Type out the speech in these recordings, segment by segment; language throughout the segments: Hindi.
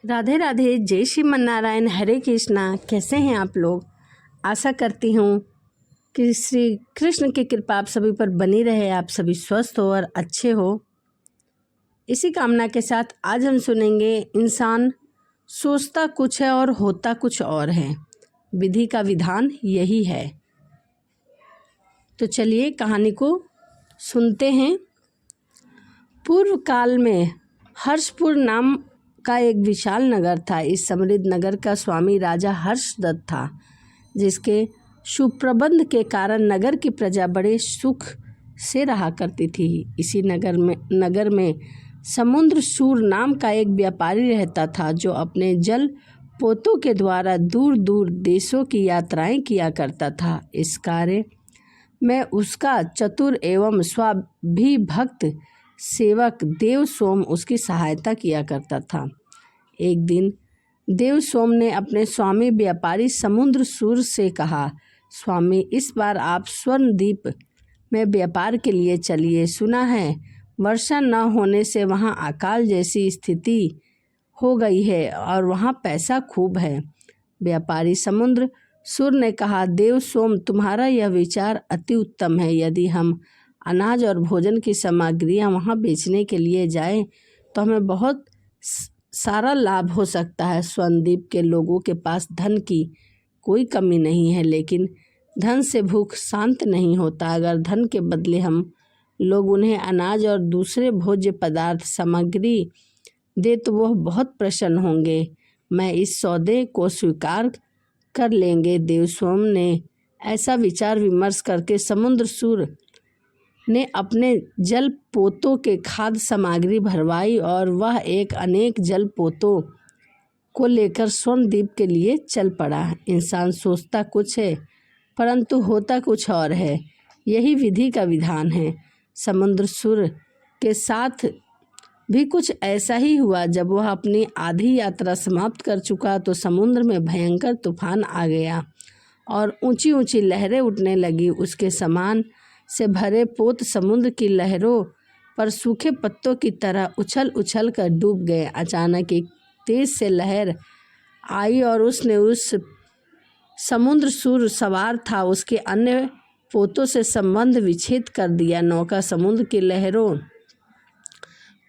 राधे राधे, जय श्रीमन नारायण, हरे कृष्णा। कैसे हैं आप लोग? आशा करती हूँ कि श्री कृष्ण की कृपा आप सभी पर बनी रहे, आप सभी स्वस्थ हो और अच्छे हो। इसी कामना के साथ आज हम सुनेंगे, इंसान सोचता कुछ है और होता कुछ और है, विधि का विधान यही है। तो चलिए कहानी को सुनते हैं। पूर्व काल में हर्षपुर नाम का एक विशाल नगर था। इस समृद्ध नगर का स्वामी राजा हर्षदत्त था, जिसके सुप्रबंध के कारण नगर की प्रजा बड़े सुख से रहा करती थी। इसी नगर में समुद्र सूर नाम का एक व्यापारी रहता था, जो अपने जल पोतों के द्वारा दूर दूर देशों की यात्राएं किया करता था। इस कार्य में उसका चतुर एवं स्वाभिभक्त सेवक देव सोम उसकी सहायता किया करता था। एक दिन देव सोम ने अपने स्वामी व्यापारी समुद्र सूर से कहा, स्वामी, इस बार आप स्वर्णद्वीप में व्यापार के लिए चलिए। सुना है वर्षा न होने से वहाँ अकाल जैसी स्थिति हो गई है और वहाँ पैसा खूब है। व्यापारी समुद्र सूर ने कहा, देव सोम, तुम्हारा यह विचार अति उत्तम है। यदि हम अनाज और भोजन की सामग्रियां वहां बेचने के लिए जाएं तो हमें बहुत सारा लाभ हो सकता है। स्वर्णद्वीप के लोगों के पास धन की कोई कमी नहीं है, लेकिन धन से भूख शांत नहीं होता। अगर धन के बदले हम लोग उन्हें अनाज और दूसरे भोज्य पदार्थ सामग्री दे तो वह बहुत प्रसन्न होंगे। मैं इस सौदे को स्वीकार कर लेंगे। देवस्वाम ने ऐसा विचार विमर्श करके समुद्र सूर ने अपने जल पोतों के खाद्य सामग्री भरवाई और वह अनेक जल पोतों को लेकर स्वर्णद्वीप के लिए चल पड़ा। इंसान सोचता कुछ है परंतु होता कुछ और है, यही विधि का विधान है। समुद्र सूर के साथ भी कुछ ऐसा ही हुआ। जब वह अपनी आधी यात्रा समाप्त कर चुका तो समुद्र में भयंकर तूफान आ गया और ऊंची ऊंची लहरें उठने लगी। उसके सामान से भरे पोत समुद्र की लहरों पर सूखे पत्तों की तरह उछल उछल कर डूब गए। अचानक एक तेज से लहर आई और उसने उस समुद्र सूर सवार था उसके अन्य पोतों से संबंध विच्छेद कर दिया। नौका समुद्र की लहरों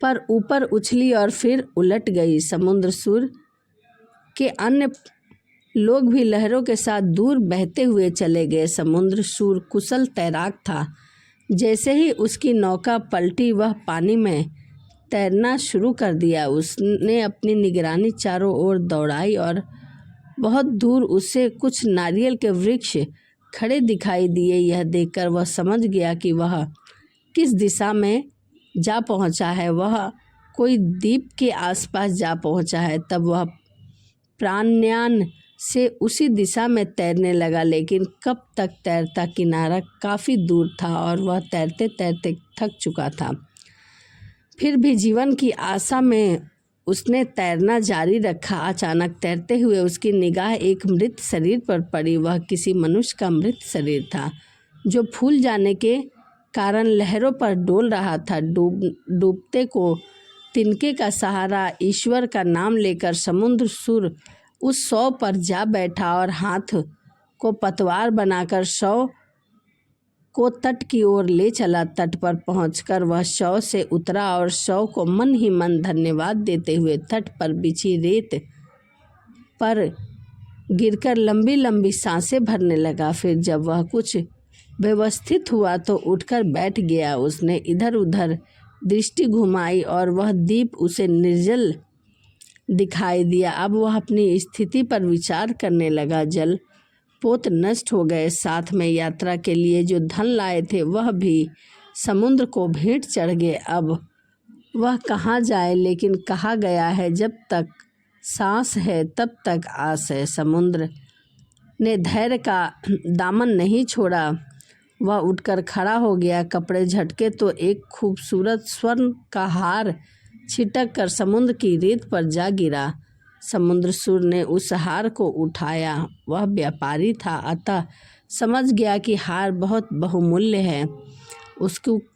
पर ऊपर उछली और फिर उलट गई। समुद्र सूर के अन्य लोग भी लहरों के साथ दूर बहते हुए चले गए। समुद्र सूर कुशल तैराक था। जैसे ही उसकी नौका पलटी वह पानी में तैरना शुरू कर दिया। उसने अपनी निगरानी चारों ओर दौड़ाई और बहुत दूर उसे कुछ नारियल के वृक्ष खड़े दिखाई दिए। यह देखकर वह समझ गया कि वह किस दिशा में जा पहुंचा है। वह कोई द्वीप के आसपास जा पहुंचा है। तब वह प्राणायाम से उसी दिशा में तैरने लगा, लेकिन कब तक तैरता? किनारा काफ़ी दूर था और वह तैरते तैरते थक चुका था। फिर भी जीवन की आशा में उसने तैरना जारी रखा। अचानक तैरते हुए उसकी निगाह एक मृत शरीर पर पड़ी। वह किसी मनुष्य का मृत शरीर था, जो फूल जाने के कारण लहरों पर डोल रहा था। डूबते को तिनके का सहारा ईश्वर का नाम लेकर समुद्र सूर उस शव पर जा बैठा और हाथ को पतवार बनाकर शव को तट की ओर ले चला। तट पर पहुंचकर वह शव से उतरा और शव को मन ही मन धन्यवाद देते हुए तट पर बिछी रेत पर गिरकर लंबी लंबी सांसें भरने लगा। फिर जब वह कुछ व्यवस्थित हुआ तो उठकर बैठ गया। उसने इधर उधर दृष्टि घुमाई और वह द्वीप उसे निर्जल दिखाई दिया। अब वह अपनी स्थिति पर विचार करने लगा। जल पोत नष्ट हो गए, साथ में यात्रा के लिए जो धन लाए थे वह भी समुद्र को भेंट चढ़ गए। अब वह कहाँ जाए? लेकिन कहा गया है, जब तक सांस है तब तक आस है। समुद्र ने धैर्य का दामन नहीं छोड़ा। वह उठकर खड़ा हो गया। कपड़े झटके तो एक खूबसूरत स्वर्ण का हार छिटक कर समुद्र की रेत पर जा गिरा। समुद्र सूर ने उस हार को उठाया। वह व्यापारी था, अतः समझ गया कि हार बहुत बहुमूल्य है।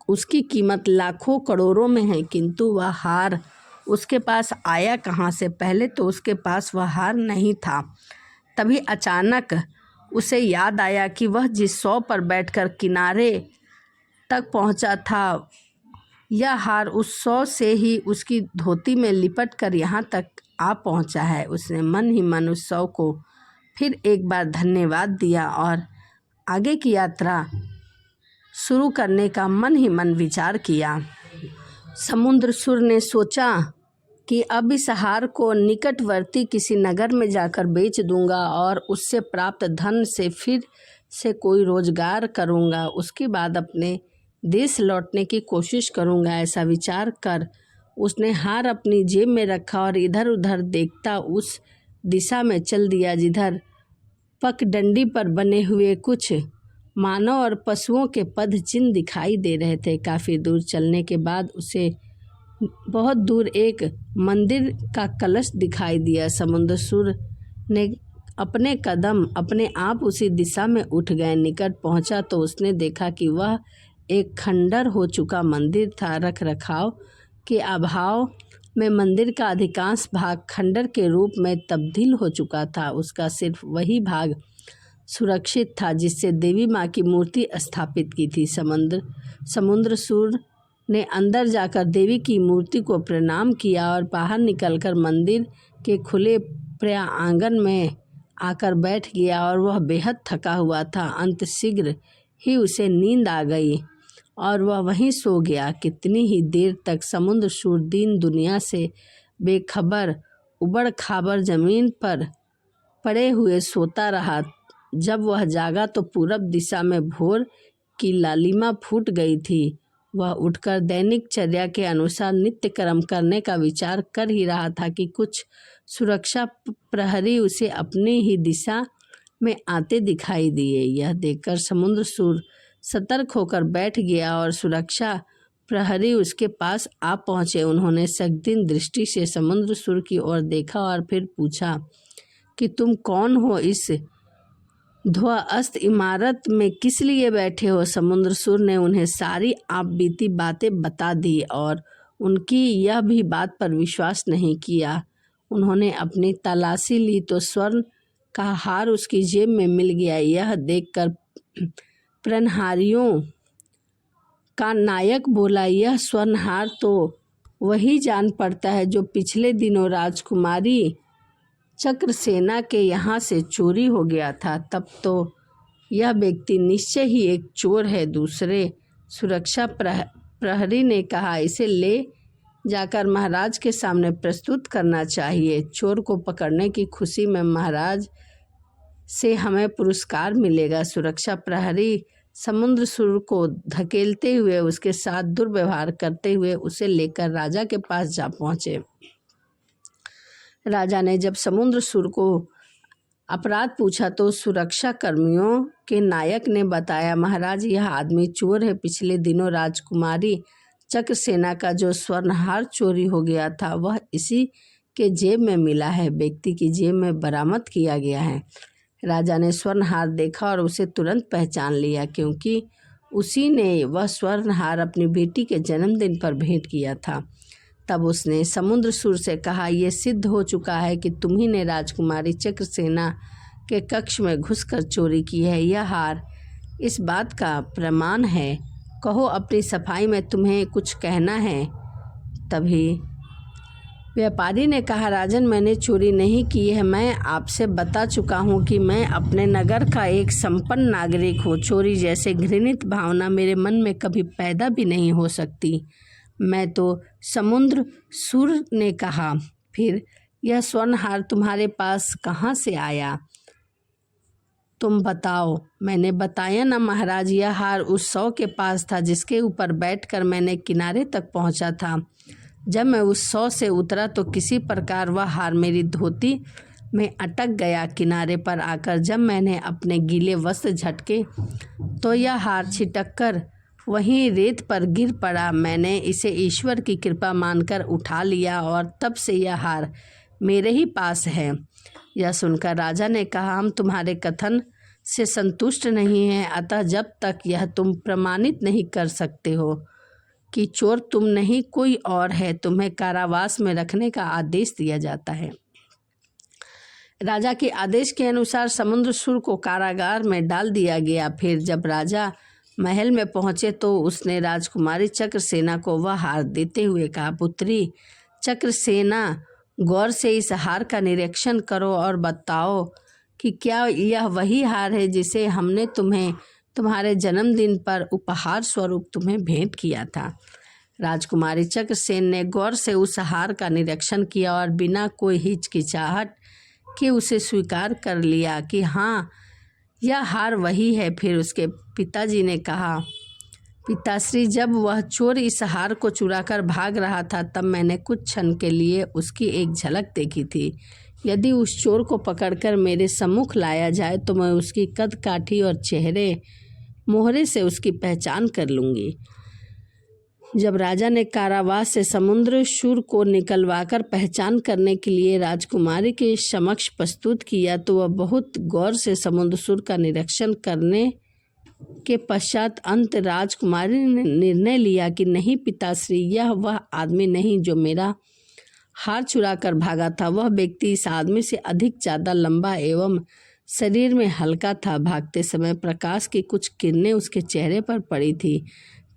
उसकी कीमत लाखों करोड़ों में है, किंतु वह हार उसके पास आया कहाँ से? पहले तो उसके पास वह हार नहीं था। तभी अचानक उसे याद आया कि वह जिस शॉ पर बैठकर किनारे तक पहुंचा था, यह हार उस शॉ से ही उसकी धोती में लिपट कर यहाँ तक आ पहुंचा है। उसने मन ही मन उस शॉ को फिर एक बार धन्यवाद दिया और आगे की यात्रा शुरू करने का मन ही मन विचार किया। समुद्रसुर ने सोचा कि अब इस हार को निकटवर्ती किसी नगर में जाकर बेच दूंगा और उससे प्राप्त धन से फिर से कोई रोजगार करूंगा। उसके बाद अपने देश लौटने की कोशिश करूंगा। ऐसा विचार कर उसने हार अपनी जेब में रखा और इधर उधर देखता उस दिशा में चल दिया जिधर पगडंडी पर बने हुए कुछ मानव और पशुओं के पद चिन्ह दिखाई दे रहे थे। काफ़ी दूर चलने के बाद उसे बहुत दूर एक मंदिर का कलश दिखाई दिया। समुद्रसुर ने अपने कदम अपने आप उसी दिशा में उठ गए। निकट पहुंचा तो उसने देखा कि वह एक खंडर हो चुका मंदिर था। रख रखाव के अभाव में मंदिर का अधिकांश भाग खंडर के रूप में तब्दील हो चुका था। उसका सिर्फ वही भाग सुरक्षित था जिससे देवी माँ की मूर्ति स्थापित की थी। समुद्रसुर ने अंदर जाकर देवी की मूर्ति को प्रणाम किया और बाहर निकलकर मंदिर के खुले आंगन में आकर बैठ गया और वह बेहद थका हुआ था। अंत शीघ्र ही उसे नींद आ गई और वह वहीं सो गया। कितनी ही देर तक समुद्रसुर दीन दुनिया से बेखबर उबड़ खाबड़ जमीन पर पड़े हुए सोता रहा। जब वह जागा तो पूरब दिशा में भोर की लालिमा फूट गई थी। वह उठकर दैनिक चर्या के अनुसार नित्य कर्म करने का विचार कर ही रहा था कि कुछ सुरक्षा प्रहरी उसे अपनी ही दिशा में आते दिखाई दिए। यह देखकर समुद्रसुर सतर्क होकर बैठ गया और सुरक्षा प्रहरी उसके पास आ पहुंचे। उन्होंने संदिग्ध दृष्टि से समुद्रसुर की ओर देखा और फिर पूछा कि तुम कौन हो? इस ध्वस्त इमारत में किस लिए बैठे हो? समुद्रसुर ने उन्हें सारी आप बीती बातें बता दी और उनकी यह भी बात पर विश्वास नहीं किया। उन्होंने अपनी तलाशी ली तो स्वर्ण का हार उसकी जेब में मिल गया। यह देखकर प्रहरियों का नायक बोला, यह स्वर्ण हार तो वही जान पड़ता है जो पिछले दिनों राजकुमारी चक्रसेना के यहाँ से चोरी हो गया था। तब तो यह व्यक्ति निश्चय ही एक चोर है। दूसरे सुरक्षा प्रहरी ने कहा, इसे ले जाकर महाराज के सामने प्रस्तुत करना चाहिए। चोर को पकड़ने की खुशी में महाराज से हमें पुरस्कार मिलेगा। सुरक्षा प्रहरी समुद्रसुर को धकेलते हुए उसके साथ दुर्व्यवहार करते हुए उसे लेकर राजा के पास जा पहुँचे। राजा ने जब समुद्रसुर को अपराध पूछा तो सुरक्षा कर्मियों के नायक ने बताया, महाराज यह आदमी चोर है। पिछले दिनों राजकुमारी चक्रसेना का जो स्वर्णहार चोरी हो गया था वह इसी के जेब में मिला है, व्यक्ति की जेब में बरामद किया गया है। राजा ने स्वर्णहार देखा और उसे तुरंत पहचान लिया क्योंकि उसी ने वह स्वर्णहार अपनी बेटी के जन्मदिन पर भेंट किया था। तब उसने समुद्रसुर से कहा, यह सिद्ध हो चुका है कि तुम ही ने राजकुमारी चक्रसेना के कक्ष में घुसकर चोरी की है। यह हार इस बात का प्रमाण है। कहो, अपनी सफाई में तुम्हें कुछ कहना है? तभी व्यापारी ने कहा, राजन मैंने चोरी नहीं की है। मैं आपसे बता चुका हूँ कि मैं अपने नगर का एक संपन्न नागरिक हूँ। चोरी जैसे घृणित भावना मेरे मन में कभी पैदा भी नहीं हो सकती। मैं तो समुद्रसुर ने कहा, फिर यह स्वर्णहार तुम्हारे पास कहाँ से आया? तुम बताओ। मैंने बताया ना महाराज, यह हार उस शॉ के पास था जिसके ऊपर बैठकर मैंने किनारे तक पहुँचा था। जब मैं उस शॉ से उतरा तो किसी प्रकार वह हार मेरी धोती में अटक गया। किनारे पर आकर जब मैंने अपने गीले वस्त्र झटके तो यह हार छिटक कर वहीं रेत पर गिर पड़ा। मैंने इसे ईश्वर की कृपा मानकर उठा लिया और तब से यह हार मेरे ही पास है। यह सुनकर राजा ने कहा, हम तुम्हारे कथन से संतुष्ट नहीं हैं, अतः जब तक यह तुम प्रमाणित नहीं कर सकते हो कि चोर तुम नहीं कोई और है, तुम्हें कारावास में रखने का आदेश दिया जाता है। राजा के आदेश के अनुसार समुद्रसुर को कारागार में डाल दिया गया। फिर जब राजा महल में पहुंचे तो उसने राजकुमारी चक्रसेना को वह हार देते हुए कहा, पुत्री चक्रसेना, गौर से इस हार का निरीक्षण करो और बताओ कि क्या यह वही हार है जिसे हमने तुम्हें तुम्हारे जन्मदिन पर उपहार स्वरूप तुम्हें भेंट किया था। राजकुमारी चक्रसेन ने गौर से उस हार का निरीक्षण किया और बिना कोई हिचकिचाहट के उसे स्वीकार कर लिया कि हाँ, यह हार वही है। फिर उसके पिताजी ने कहा, पिताश्री, जब वह चोर इस हार को चुराकर भाग रहा था तब मैंने कुछ क्षण के लिए उसकी एक झलक देखी थी। यदि उस चोर को पकड़कर मेरे सम्मुख लाया जाए तो मैं उसकी कद काठी और चेहरे मोहरे से उसकी पहचान कर लूँगी। जब राजा ने कारावास से समुद्रशूर को निकलवाकर पहचान करने के लिए राजकुमारी के समक्ष प्रस्तुत किया तो वह बहुत गौर से समुद्रशूर का निरीक्षण करने के पश्चात अंत राजकुमारी ने निर्णय लिया कि नहीं पिताश्री, यह वह आदमी नहीं जो मेरा हार चुरा कर भागा था। वह व्यक्ति इस आदमी से अधिक ज़्यादा लंबा एवं शरीर में हल्का था। भागते समय प्रकाश की कुछ किरणें उसके चेहरे पर पड़ी थी।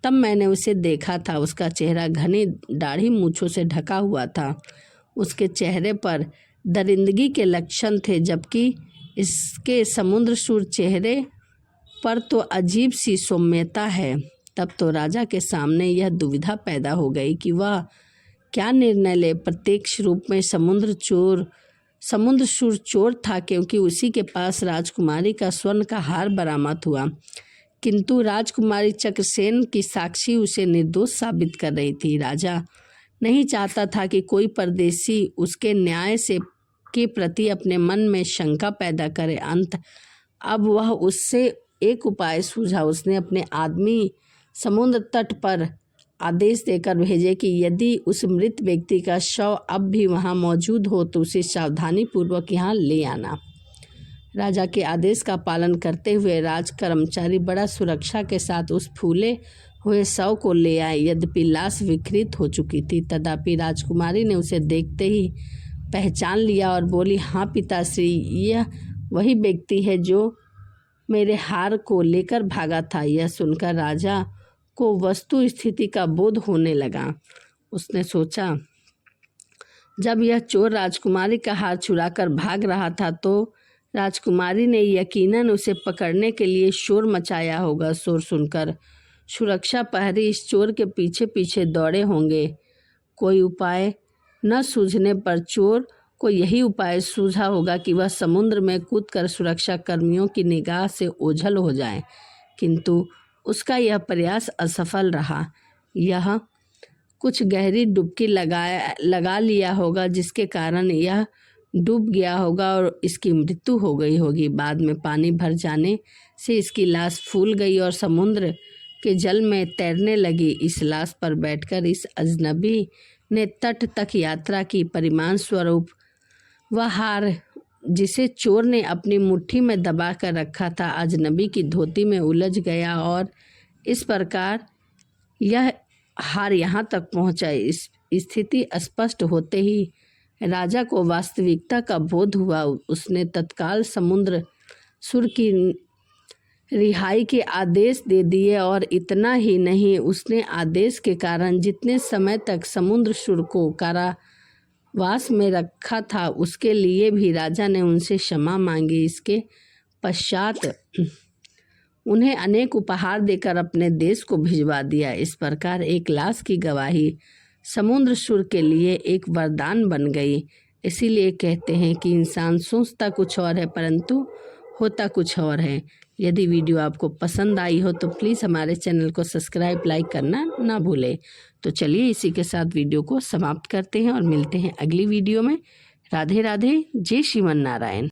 तब मैंने उसे देखा था। उसका चेहरा घनी दाढ़ी मूछों से ढका हुआ था। उसके चेहरे पर दरिंदगी के लक्षण थे, जबकि इसके समुद्रशूर चेहरे पर तो अजीब सी सौम्यता है। तब तो राजा के सामने यह दुविधा पैदा हो गई कि वह क्या निर्णय ले। प्रत्यक्ष रूप में समुद्रशूर चोर था, क्योंकि उसी के पास राजकुमारी का स्वर्ण का हार बरामद हुआ, किंतु राजकुमारी चक्रसेन की साक्षी उसे निर्दोष साबित कर रही थी। राजा नहीं चाहता था कि कोई परदेशी उसके न्याय से के प्रति अपने मन में शंका पैदा करे। अब वह उससे एक उपाय सूझा। उसने अपने आदमी समुद्र तट पर आदेश देकर भेजे कि यदि उस मृत व्यक्ति का शव अब भी वहां मौजूद हो तो उसे सावधानी पूर्वक यहाँ ले आना। राजा के आदेश का पालन करते हुए राज कर्मचारी बड़ा सुरक्षा के साथ उस फूले हुए शव को ले आए। यद्यपि लाश विकृत हो चुकी थी, तथापि राजकुमारी ने उसे देखते ही पहचान लिया और बोली, हाँ पिताश्री, यह वही व्यक्ति है जो मेरे हार को लेकर भागा था। यह सुनकर राजा को वस्तु स्थिति का बोध होने लगा। उसने सोचा, जब यह चोर राजकुमारी का हार चुराकर भाग रहा था तो राजकुमारी ने यकीनन उसे पकड़ने के लिए शोर मचाया होगा। शोर सुनकर सुरक्षा प्रहरी इस चोर के पीछे पीछे दौड़े होंगे। कोई उपाय न सूझने पर चोर को यही उपाय सूझा होगा कि वह समुद्र में कूदकर सुरक्षा कर्मियों की निगाह से ओझल हो जाए, किंतु उसका यह प्रयास असफल रहा। यह कुछ गहरी डुबकी लगा लिया होगा, जिसके कारण यह डूब गया होगा और इसकी मृत्यु हो गई होगी। बाद में पानी भर जाने से इसकी लाश फूल गई और समुद्र के जल में तैरने लगी। इस लाश पर बैठकर इस अजनबी ने तट तक यात्रा की। परिमाण स्वरूप वह हार जिसे चोर ने अपनी मुट्ठी में दबा कर रखा था अजनबी की धोती में उलझ गया और इस प्रकार यह हार यहाँ तक पहुँचा। इस स्थिति स्पष्ट होते ही राजा को वास्तविकता का बोध हुआ। उसने तत्काल समुद्र सुर की रिहाई के आदेश दे दिए और इतना ही नहीं, उसने आदेश के कारण जितने समय तक समुद्र सुर को कारावास में रखा था उसके लिए भी राजा ने उनसे क्षमा मांगी। इसके पश्चात उन्हें अनेक उपहार देकर अपने देश को भिजवा दिया। इस प्रकार एक लाश की गवाही समुद्र सुर के लिए एक वरदान बन गई। इसीलिए कहते हैं कि इंसान सोचता कुछ और है परंतु होता कुछ और है। यदि वीडियो आपको पसंद आई हो तो प्लीज़ हमारे चैनल को सब्सक्राइब लाइक करना ना भूलें। तो चलिए इसी के साथ वीडियो को समाप्त करते हैं और मिलते हैं अगली वीडियो में। राधे राधे, जय श्रीमन नारायण।